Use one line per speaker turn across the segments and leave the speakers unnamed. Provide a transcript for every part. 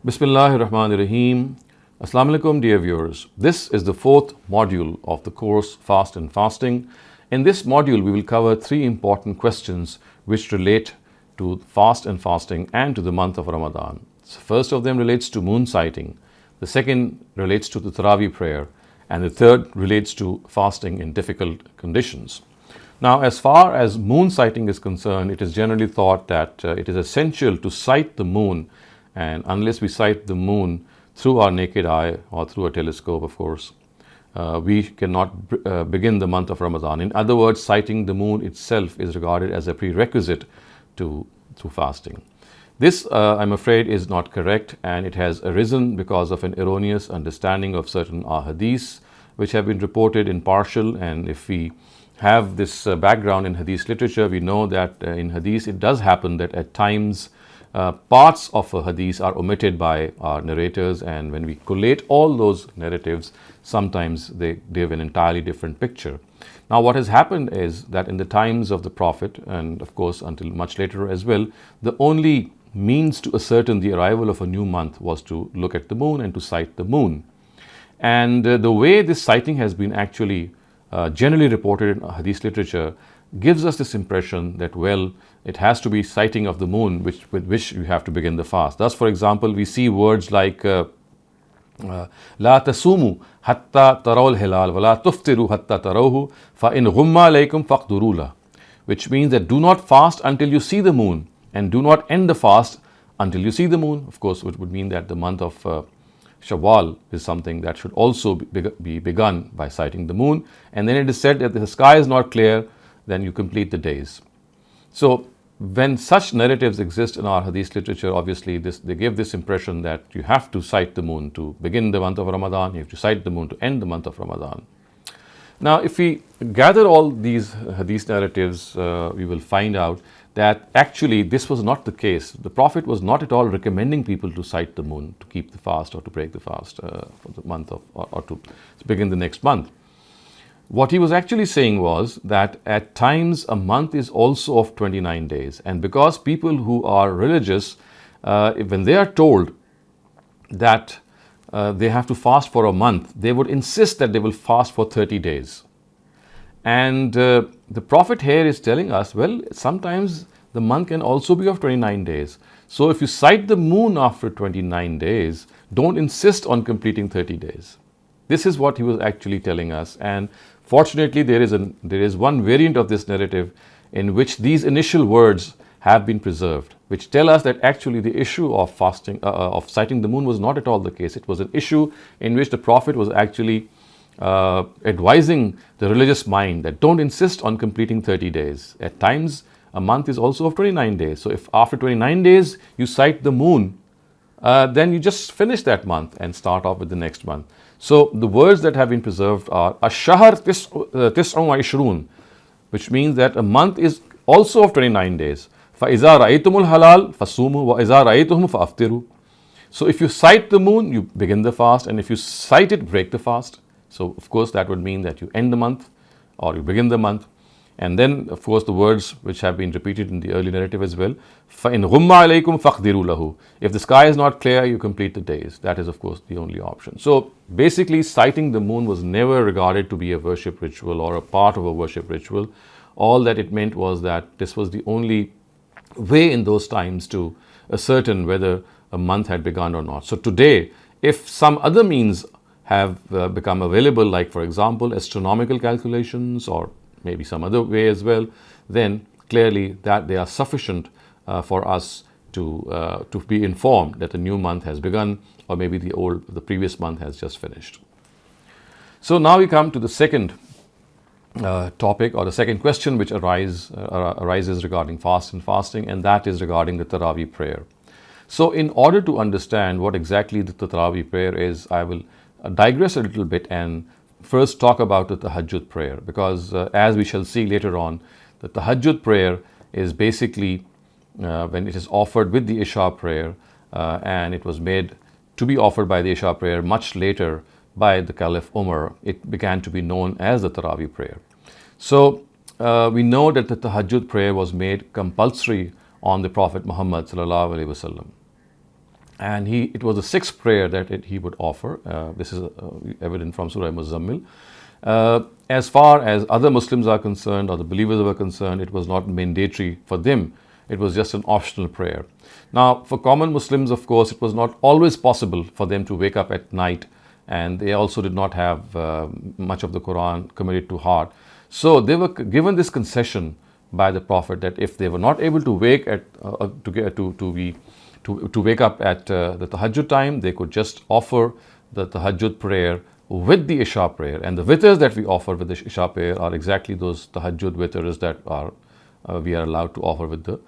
Bismillahir Rahmanir Rahim. Assalamu alaikum, dear viewers. This is the fourth module of the course Fast and Fasting. In this module, we will cover three important questions which relate to fast and fasting and to the month of Ramadan. So first of them relates to moon sighting. The second relates to the Taraweeh prayer. And the third relates to fasting in difficult conditions. Now, as far as moon sighting is concerned, it is generally thought that it is essential to sight the moon, and unless we sight the moon through our naked eye or through a telescope, of course, we cannot begin the month of Ramadan. In other words, sighting the moon itself is regarded as a prerequisite to fasting. This, I'm afraid, is not correct, and it has arisen because of an erroneous understanding of certain ahadiths which have been reported in partial. And if we have this background in hadith literature, we know that in hadith it does happen that at times parts of a hadith are omitted by our narrators, and when we collate all those narratives, sometimes they give an entirely different picture. Now, what has happened is that in the times of the Prophet, and of course until much later as well, the only means to ascertain the arrival of a new month was to look at the moon and to sight the moon. And the way this sighting has been actually generally reported in hadith literature gives us this impression that, well, it has to be sighting of the moon with which you have to begin the fast. Thus, for example, we see words like La tasumu hatta tarawul hilal wa la tuftiru hatta tarawhu fa in ghumma alaykum faqdurula, which means that do not fast until you see the moon, and do not end the fast until you see the moon. Of course, it would mean that the month of Shawwal is something that should also be begun by sighting the moon. And then it is said that if the sky is not clear, then you complete the days. So when such narratives exist in our hadith literature, obviously they give this impression that you have to sight the moon to begin the month of Ramadan, you have to sight the moon to end the month of Ramadan. Now, if we gather all these hadith narratives, we will find out that actually this was not the case. The Prophet was not at all recommending people to sight the moon, to keep the fast or to break the fast for the month of, or to begin the next month. What he was actually saying was that at times a month is also of 29 days. And because people who are religious, when they are told that they have to fast for a month, they would insist that they will fast for 30 days. And the Prophet here is telling us, well, sometimes the month can also be of 29 days. So if you sight the moon after 29 days, don't insist on completing 30 days. This is what he was actually telling us. And fortunately, there is one variant of this narrative in which these initial words have been preserved, which tell us that actually the issue of fasting, of sighting the moon was not at all the case. It was an issue in which the Prophet was actually advising the religious mind that don't insist on completing 30 days. At times, a month is also of 29 days. So if after 29 days you sight the moon, then you just finish that month and start off with the next month. So the words that have been preserved are Ash-shahr tis'un wa ishrun, which means that a month is also of 29 days. فَإِذَا رَأَيْتُمُ الْحَلَالَ فَصُومُوا وَإِذَا رَأَيْتُمُ فَأَفْطِرُوا. So if you sight the moon, you begin the fast, and if you sight it, break the fast. So of course that would mean that you end the month or you begin the month. And then of course the words which have been repeated in the early narrative as well, فَإِنْ غُمَّ عَلَيْكُمْ فَقْدِرُوا لَهُ. If the sky is not clear, you complete the days. That is of course the only option. So basically, sighting the moon was never regarded to be a worship ritual or a part of a worship ritual. All that it meant was that this was the only way in those times to ascertain whether a month had begun or not. So today, if some other means have become available, like for example astronomical calculations or maybe some other way as well, then clearly that they are sufficient for us to be informed that a new month has begun, or maybe the previous month has just finished. So now we come to the second topic, or the second question which arises regarding fast and fasting, and that is regarding the Taraweeh prayer. So in order to understand what exactly the Taraweeh prayer is, I will digress a little bit and first talk about the Tahajjud prayer, because as we shall see later on, the Tahajjud prayer is basically when it is offered with the Isha prayer, and it was made to be offered by the Isha prayer much later by the Caliph Umar. It began to be known as the Taraweeh prayer. So we know that the Tahajjud prayer was made compulsory on the Prophet Muhammad sallallahu alaihi wasallam. And it was the sixth prayer that he would offer. This is evident from Surah Muzammil. As far as other Muslims are concerned, or the believers were concerned, it was not mandatory for them. It was just an optional prayer. Now, for common Muslims, of course, it was not always possible for them to wake up at night, and they also did not have much of the Quran committed to heart. So they were given this concession by the Prophet that if they were not able to wake at to wake up at the tahajjud time, they could just offer the tahajjud prayer with the Isha prayer. And the witrs that we offer with the Isha prayer are exactly those tahajjud witrs that we are allowed to offer with the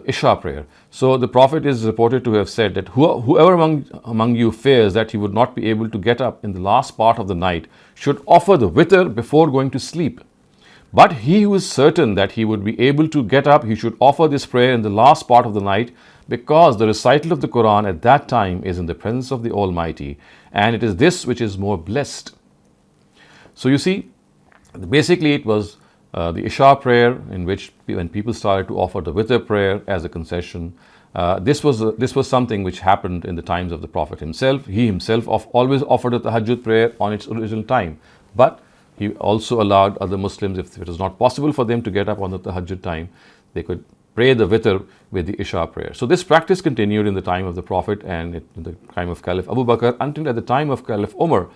Isha prayer. So the Prophet is reported to have said that whoever among you fears that he would not be able to get up in the last part of the night should offer the witr before going to sleep. But he who is certain that he would be able to get up, he should offer this prayer in the last part of the night, because the recital of the Quran at that time is in the presence of the Almighty, and it is this which is more blessed. So you see, basically it was the Isha prayer, in which when people started to offer the witr prayer as a concession, this was something which happened in the times of the Prophet himself. He himself always offered the tahajjud prayer on its original time, but he also allowed other Muslims, if it was not possible for them to get up on the tahajjud time, they could pray the witr with the Isha prayer. So this practice continued in the time of the Prophet and in the time of Caliph Abu Bakr, until at the time of Caliph Umar,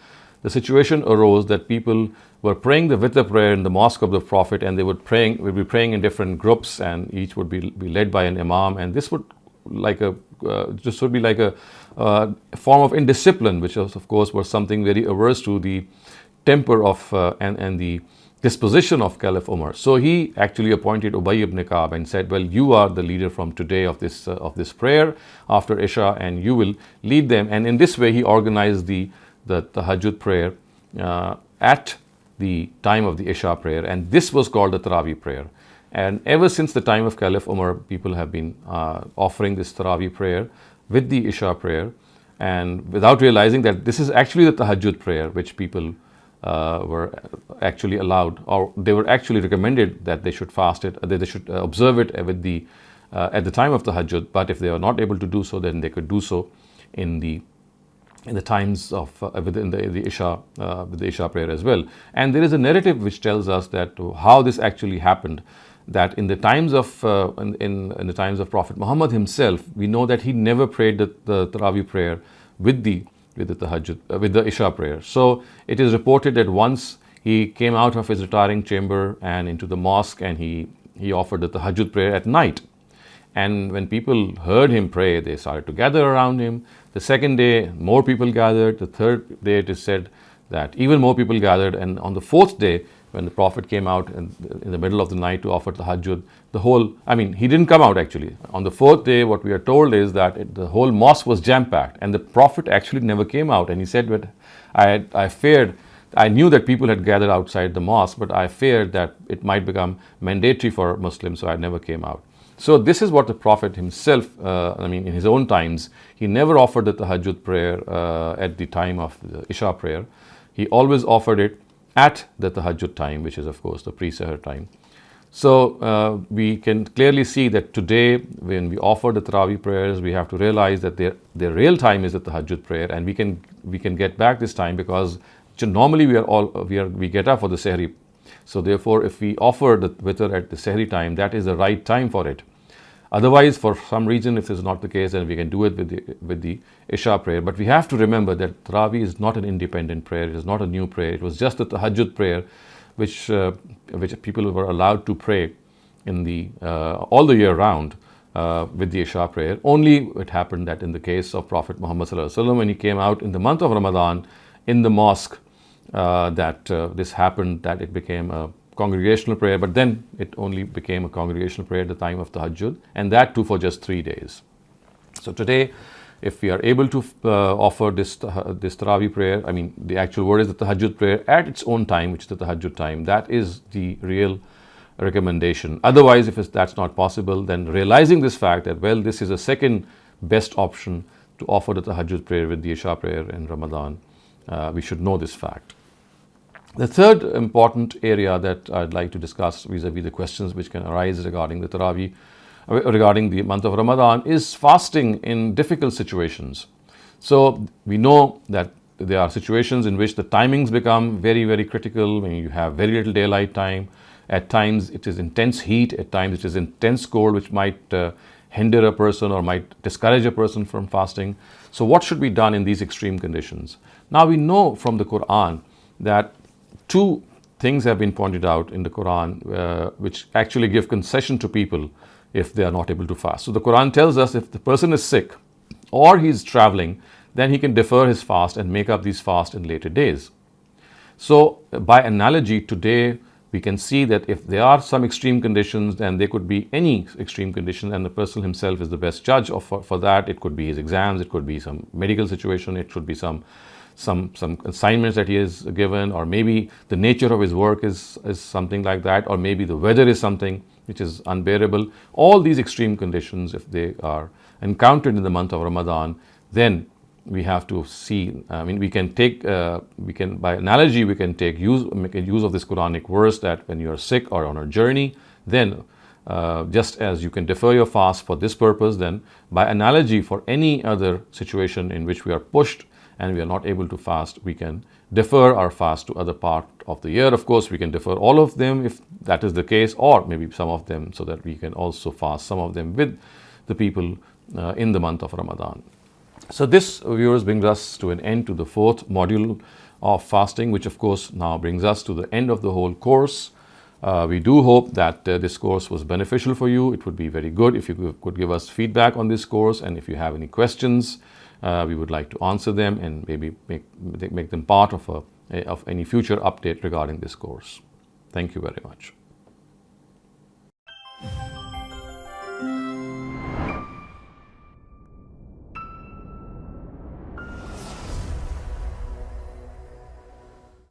the situation arose that people were praying the witr prayer in the mosque of the Prophet, and they would be praying in different groups, and each would be led by an imam, and this would be like a form of indiscipline, which was, of course, was something very averse to the temper of and the disposition of Caliph Umar. So he actually appointed Ubay ibn Ka'b and said, well, you are the leader from today of this prayer after Isha, and you will lead them. And in this way he organized the tahajjud prayer at the time of the Isha prayer, and this was called the Taraweeh prayer. And ever since the time of Caliph Umar, people have been offering this Taraweeh prayer with the Isha prayer, and without realizing that this is actually the tahajjud prayer, which people were actually allowed, or they were actually recommended that they should fast it, they should observe it with at the time of tahajjud. But if they are not able to do so, then they could do so in the times of within the Isha with the Isha prayer as well. And there is a narrative which tells us that how this actually happened. That in the times of in the times of Prophet Muhammad himself, we know that he never prayed the Taraweeh prayer with the tahajjud, with the Isha prayer. So it is reported that once he came out of his retiring chamber and into the mosque, and he offered the tahajjud prayer at night. And when people heard him pray, they started to gather around him. The second day, more people gathered. The third day, it is said that even more people gathered. And on the fourth day, when the Prophet came out in the middle of the night to offer tahajjud, he didn't come out actually. On the fourth day, what we are told is that the whole mosque was jam-packed, and the Prophet actually never came out. And he said, "But I knew that people had gathered outside the mosque, but I feared that it might become mandatory for Muslims, so I never came out." So this is what the Prophet himself, in his own times, he never offered the tahajjud prayer at the time of the Isha prayer. He always offered it at the tahajjud time, which is, of course, the pre-Sahar time. So we can clearly see that today, when we offer the Taraweeh prayers, we have to realize that their real time is the tahajjud prayer, and we can get back this time, because normally we get up for the Sahri. So therefore, if we offer the witr at the Sahri time, that is the right time for it. Otherwise, for some reason, if this is not the case, then we can do it with the Isha prayer. But we have to remember that Taraweeh is not an independent prayer. It is not a new prayer. It was just the tahajjud prayer, which people were allowed to pray in all the year round with the Isha prayer. Only it happened that in the case of Prophet Muhammad sallallahu alaihi wasallam, when he came out in the month of Ramadan in the mosque, this happened, that it became a congregational prayer, but then it only became a congregational prayer at the time of tahajjud, and that too for just 3 days. So today, if we are able to offer this Taraweeh prayer, the actual word is the tahajjud prayer at its own time, which is the tahajjud time, that is the real recommendation. Otherwise, if that's not possible, then realizing this fact that, well, this is a second best option to offer the tahajjud prayer with the Isha prayer in Ramadan, we should know this fact. The third important area that I'd like to discuss vis-a-vis the questions which can arise regarding the Taraweeh regarding the month of Ramadan is fasting in difficult situations. So we know that there are situations in which the timings become very, very critical when you have very little daylight time. At times it is intense heat, at times it is intense cold, which might hinder a person or might discourage a person from fasting. So what should be done in these extreme conditions? Now we know from the Quran that two things have been pointed out in the Quran which actually give concession to people if they are not able to fast. So the Quran tells us if the person is sick or he's traveling, then he can defer his fast and make up these fasts in later days. So by analogy, today we can see that if there are some extreme conditions, then there could be any extreme condition, and the person himself is the best judge for that. It could be his exams, it could be some medical situation, it should be some assignments that he is given, or maybe the nature of his work is something like that, or maybe the weather is something which is unbearable. All these extreme conditions, if they are encountered in the month of Ramadan, then we have to see, we can by analogy, we can make use of this Quranic verse that when you are sick or on a journey, then just as you can defer your fast for this purpose, then by analogy for any other situation in which we are pushed and we are not able to fast, we can defer our fast to other part of the year. Of course, we can defer all of them if that is the case, or maybe some of them, so that we can also fast some of them with the people in the month of Ramadan. So this, viewers, brings us to an end to the fourth module of fasting, which of course now brings us to the end of the whole course. We do hope that this course was beneficial for you. It would be very good if you could give us feedback on this course, and if you have any questions, we would like to answer them and maybe make them part of any future update regarding this course. Thank you very much.